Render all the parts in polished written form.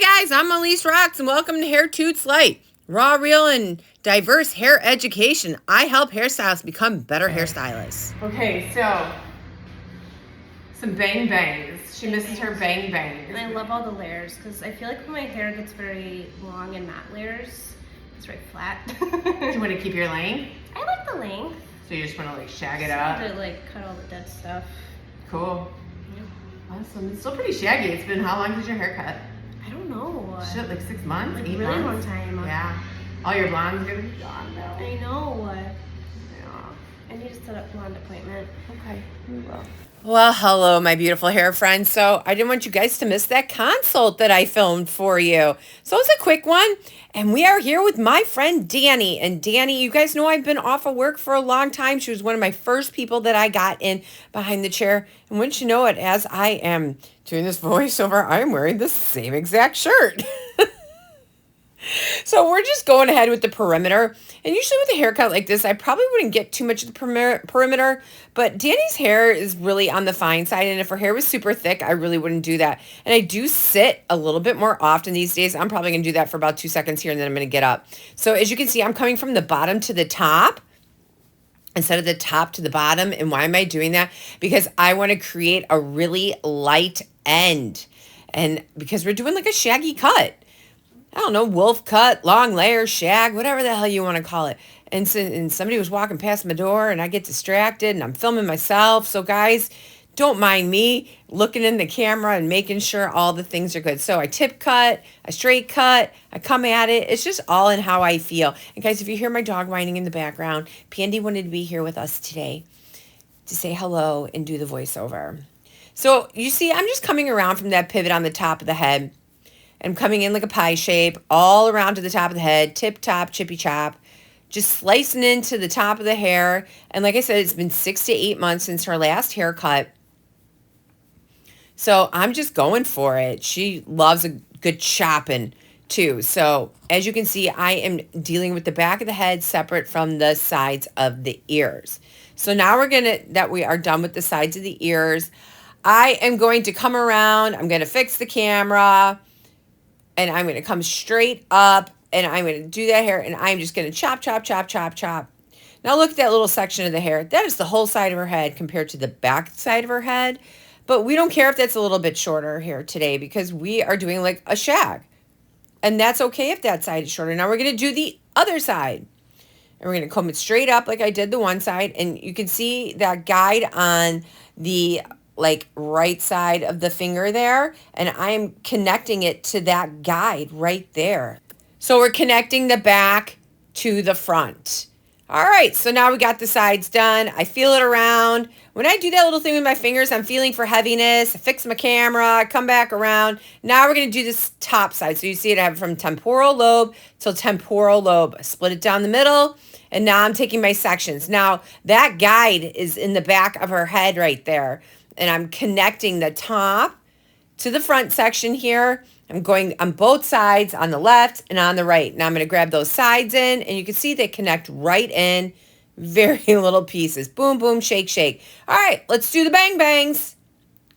guys, I'm Elyse Rox and welcome to Hair Toots Light. Raw, real, and diverse hair education. I help hairstylists become better hairstylists. Okay, so some bang bangs. She misses her bang bangs. And I love all the layers because I feel like when my hair gets very long and not layers, it's very flat. Do you want to keep your length? I like the length. So you just want to like shag it up? To like cut all the dead stuff. Cool. Yeah. Awesome. It's still pretty shaggy. It's been how long is your haircut? I don't know. Shit, like 6 months? Like 8 really months? long time. Yeah. All your blonde's gonna be gone now. I know. Yeah. I need to set up a blonde appointment. Okay, we will. Well, hello, my beautiful hair friends. So I didn't want you guys to miss that consult that I filmed for you. So it's a quick one. And we are here with my friend Dani. And Dani, you guys know I've been off of work for a long time. She was one of my first people that I got in behind the chair. And wouldn't you know it, as I am doing this voiceover, I'm wearing the same exact shirt. So we're just going ahead with the perimeter. And usually with a haircut like this, I probably wouldn't get too much of the perimeter. But Dani's hair is really on the fine side. And if her hair was super thick, I really wouldn't do that. And I do sit a little bit more often these days. I'm probably going to do that for about 2 seconds here and then I'm going to get up. So as you can see, I'm coming from the bottom to the top instead of the top to the bottom. And why am I doing that? Because I want to create a really light end. And because we're doing like a shaggy cut. I don't know, wolf cut, long layer, shag, whatever the hell you want to call it. And somebody was walking past my door and I get distracted and I'm filming myself. So guys, don't mind me looking in the camera and making sure all the things are good. So I tip cut, I straight cut, I come at it. It's just all in how I feel. And guys, if you hear my dog whining in the background, Pandy wanted to be here with us today to say hello and do the voiceover. So you see, I'm just coming around from that pivot on the top of the head. I'm coming in like a pie shape all around to the top of the head, tip top, chippy chop, just slicing into the top of the hair. And like I said, it's been 6 to 8 months since her last haircut. So I'm just going for it. She loves a good chopping too. So as you can see, I am dealing with the back of the head separate from the sides of the ears. So now we are done with the sides of the ears. I am going to come around. I'm going to fix the camera. And I'm going to come straight up and I'm going to do that hair and I'm just going to chop, chop, chop, chop, chop. Now look at that little section of the hair. That is the whole side of her head compared to the back side of her head. But we don't care if that's a little bit shorter here today because we are doing like a shag. And that's okay if that side is shorter. Now we're going to do the other side. And we're going to comb it straight up like I did the one side. And you can see that guide on the like right side of the finger there, and I'm connecting it to that guide right there. So we're connecting the back to the front. All right, so now we got the sides done. I feel it around. When I do that little thing with my fingers, I'm feeling for heaviness. I fix my camera, I come back around. Now we're gonna do this top side. So you see it, I have from temporal lobe till temporal lobe. I split it down the middle, and now I'm taking my sections. Now that guide is in the back of her head right there. And I'm connecting the top to the front section here. I'm going on both sides, on the left and on the right. Now I'm going to grab those sides in, and you can see they connect right in. Very little pieces. Boom, boom, shake, shake. All right, let's do the bang bangs.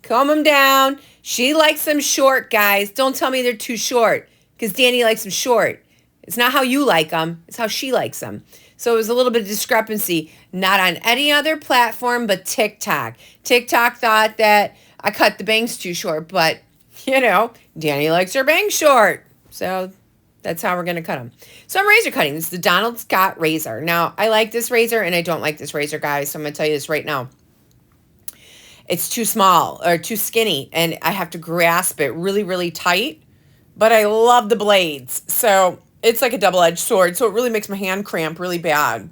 Comb them down. She likes them short, guys. Don't tell me they're too short because Dani likes them short. It's not how you like them. It's how she likes them. So it was a little bit of discrepancy, not on any other platform but TikTok. TikTok thought that I cut the bangs too short, but, you know, Dani likes her bangs short. So that's how we're going to cut them. So I'm razor cutting. This is the Donald Scott razor. Now, I like this razor and I don't like this razor, guys. So I'm going to tell you this right now. It's too small or too skinny, and I have to grasp it really, really tight. But I love the blades. So it's like a double-edged sword, so it really makes my hand cramp really bad.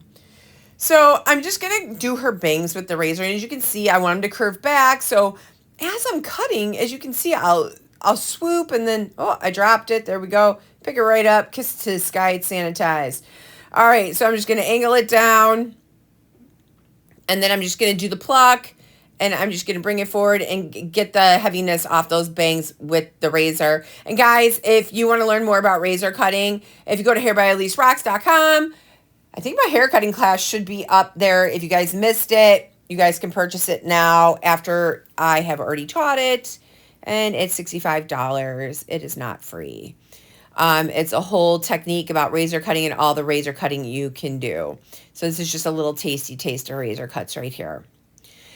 So I'm just going to do her bangs with the razor. And as you can see, I want them to curve back. So as I'm cutting, as you can see, I'll swoop and then, oh, I dropped it. There we go. Pick it right up. Kiss it to the sky. It's sanitized. All right, so I'm just going to angle it down. And then I'm just going to do the pluck. And I'm just going to bring it forward and get the heaviness off those bangs with the razor. And guys, if you want to learn more about razor cutting, if you go to hairbyelyserox.com, I think my hair cutting class should be up there. If you guys missed it, you guys can purchase it now after I have already taught it. and it's $65. It is not free. It's a whole technique about razor cutting and all the razor cutting you can do. So this is just a little tasty taste of razor cuts right here.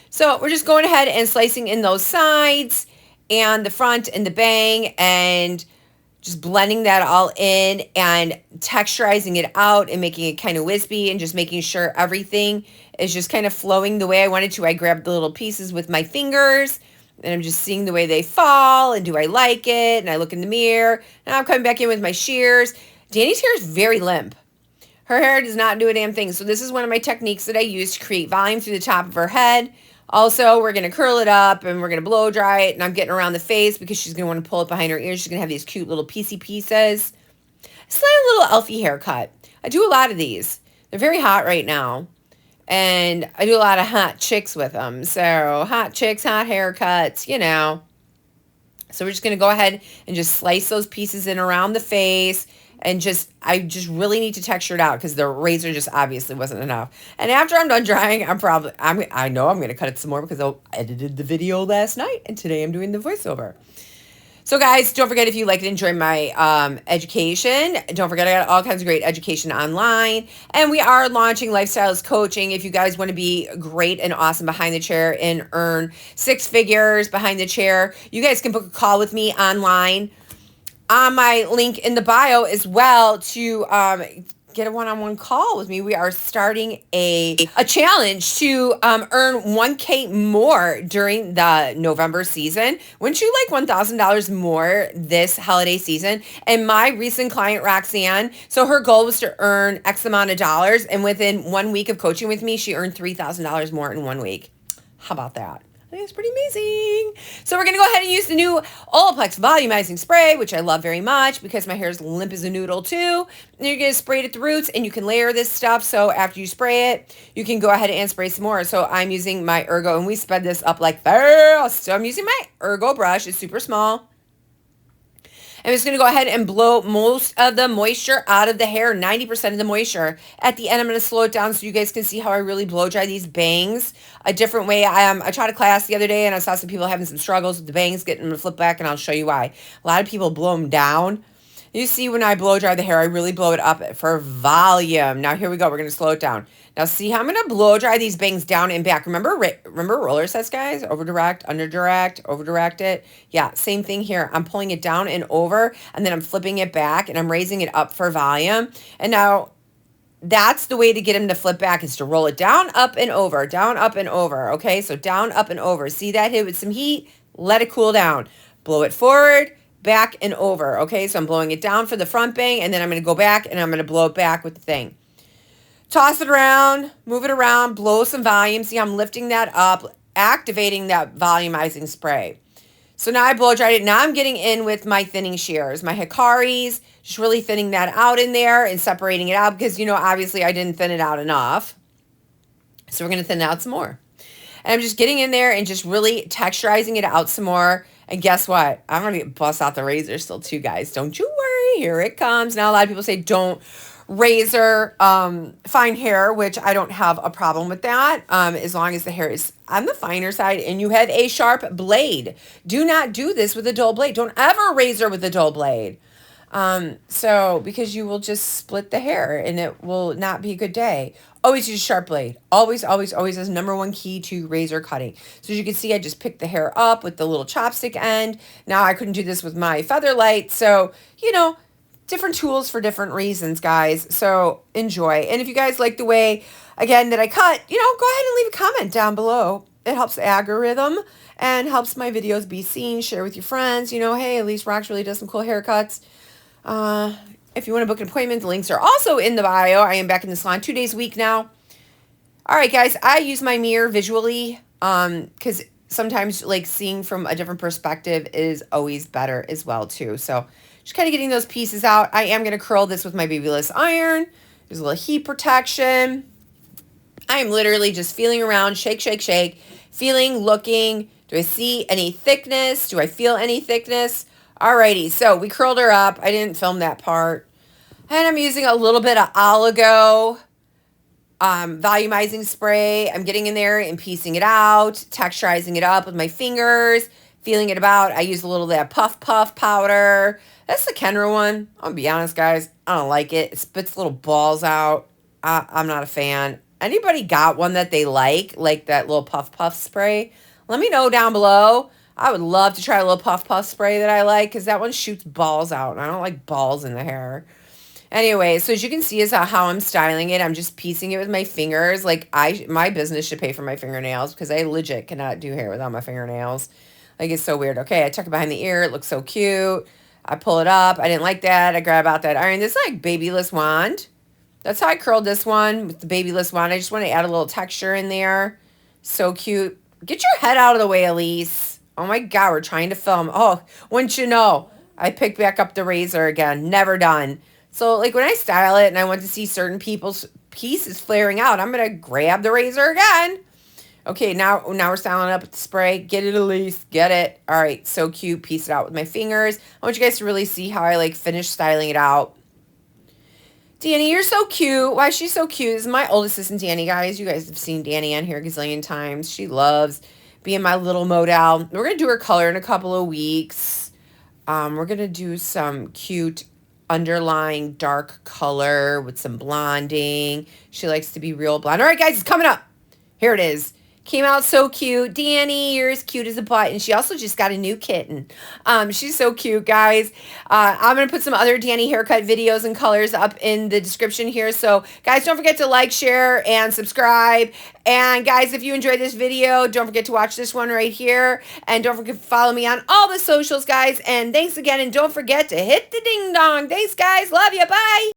So we're just going ahead and slicing in those sides and the front and the bang and just blending that all in and texturizing it out and making it kind of wispy and just making sure everything is just kind of flowing the way I wanted to. I grabbed the little pieces with my fingers and I'm just seeing the way they fall and do I like it? And I look in the mirror and I'm coming back in with my shears. Dani's hair is very limp. Her hair does not do a damn thing. So this is one of my techniques that I use to create volume through the top of her head. Also, we're going to curl it up and we're going to blow dry it. And I'm getting around the face because she's going to want to pull it behind her ears. She's going to have these cute little piecey pieces. It's like a little Elfie haircut. I do a lot of these. They're very hot right now. And I do a lot of hot chicks with them. So hot chicks, hot haircuts, you know. So we're just going to go ahead and just slice those pieces in around the face. And I just really need to texture it out because the razor just obviously wasn't enough. And after I'm done drying, I know I'm going to cut it some more because I edited the video last night and today I'm doing the voiceover. So guys, don't forget if you like and enjoy my education, don't forget I got all kinds of great education online. And we are launching Lifestylist Coaching. If you guys want to be great and awesome behind the chair and earn 6 figures behind the chair, you guys can book a call with me online on my link in the bio as well to get a one-on-one call with me. We are starting a challenge to earn 1K more during the November season. Wouldn't you like $1,000 more this holiday season? And my recent client, Roxanne, so her goal was to earn X amount of dollars. And within 1 week of coaching with me, she earned $3,000 more in 1 week. How about that? I think it's pretty amazing. So we're going to go ahead and use the new Olaplex volumizing spray, which I love very much because my hair is limp as a noodle too. And you're going to spray it at the roots and you can layer this stuff. So after you spray it, you can go ahead and spray some more. So I'm using my Ergo and we sped this up like fast. So I'm using my Ergo brush. It's super small. I'm just going to go ahead and blow most of the moisture out of the hair, 90% of the moisture. At the end, I'm going to slow it down so you guys can see how I really blow dry these bangs a different way. I taught a class the other day and I saw some people having some struggles with the bangs, getting them to flip back, and I'll show you why. A lot of people blow them down. You see when I blow dry the hair, I really blow it up for volume. Now here we go. We're going to slow it down. Now see how I'm going to blow dry these bangs down and back. Remember roller sets, guys? Over direct, under direct, over direct it. Yeah, same thing here. I'm pulling it down and over, and then I'm flipping it back, and I'm raising it up for volume. And now that's the way to get them to flip back is to roll it down, up, and over, down, up, and over. Okay, so down, up, and over. See that hit with some heat? Let it cool down. Blow it forward, back, and over. Okay, so I'm blowing it down for the front bang, and then I'm going to go back, and I'm going to blow it back with the thing. Toss it around, move it around, blow some volume. See, I'm lifting that up, activating that volumizing spray. So now I blow dried it. Now I'm getting in with my thinning shears, my Hikaris, just really thinning that out in there and separating it out because, you know, obviously I didn't thin it out enough. So we're going to thin it out some more. And I'm just getting in there and just really texturizing it out some more. And guess what? I'm going to bust out the razor still too, guys. Don't you worry. Here it comes. Now, a lot of people say don't razor fine hair, which I don't have a problem with that as long as the hair is on the finer side and you have a sharp blade. Do not do this with a dull blade. Don't ever razor with a dull blade. Because you will just split the hair and it will not be a good day. Always use a sharp blade. Always, always, always is number one key to razor cutting. So as you can see, I just picked the hair up with the little chopstick end. Now I couldn't do this with my featherlight. So, you know, different tools for different reasons, guys. So enjoy. And if you guys like the way, again, that I cut, you know, go ahead and leave a comment down below. It helps the algorithm and helps my videos be seen. Share with your friends. You know, hey, Elyse Rox really does some cool haircuts. If you want to book an appointment, the links are also in the bio. I am back in the salon 2 days a week now. All right, guys, I use my mirror visually because sometimes like seeing from a different perspective is always better as well too. So just kind of getting those pieces out. I am going to curl this with my babyless iron. There's a little heat protection. I am literally just feeling around, shake, shake, shake, feeling, looking. Do I see any thickness? Do I feel any thickness? Alrighty, so we curled her up. I didn't film that part. And I'm using a little bit of oligo volumizing spray. I'm getting in there and piecing it out, texturizing it up with my fingers, feeling it about. I use a little of that Puff Puff powder. That's the Kenra one. I'll be honest, guys. I don't like it. It spits little balls out. I'm not a fan. Anybody got one that they like that little Puff Puff spray? Let me know down below. I would love to try a little Puff Puff spray that I like because that one shoots balls out. And I don't like balls in the hair. Anyway, so as you can see is how I'm styling it. I'm just piecing it with my fingers. Like my business should pay for my fingernails because I legit cannot do hair without my fingernails. Like it's so weird. Okay, I tuck it behind the ear. It looks so cute. I pull it up. I didn't like that. I grab out that iron. This is like babyless wand. That's how I curled this one with the babyless wand. I just want to add a little texture in there. So cute. Get your head out of the way, Elyse. Oh my God, we're trying to film. Oh, wouldn't you know? I picked back up the razor again. Never done. So like when I style it and I want to see certain people's pieces flaring out, I'm going to grab the razor again. Okay, now we're styling up with the spray. Get it, Elyse. Get it. All right, so cute. Piece it out with my fingers. I want you guys to really see how I like finish styling it out. Dani, you're so cute. Why is she so cute? This is my old assistant, Dani, guys. You guys have seen Dani on here a gazillion times. She loves being my little model. We're going to do her color in a couple of weeks. We're going to do some cute underlying dark color with some blonding. She likes to be real blonde. All right, guys, it's coming up. Here it is. Came out so cute. Dani, you're as cute as a button. She also just got a new kitten. She's so cute, guys. I'm going to put some other Dani haircut videos and colors up in the description here. So, guys, don't forget to like, share, and subscribe. And, guys, if you enjoyed this video, don't forget to watch this one right here. And don't forget to follow me on all the socials, guys. And thanks again. And don't forget to hit the ding dong. Thanks, guys. Love you. Bye.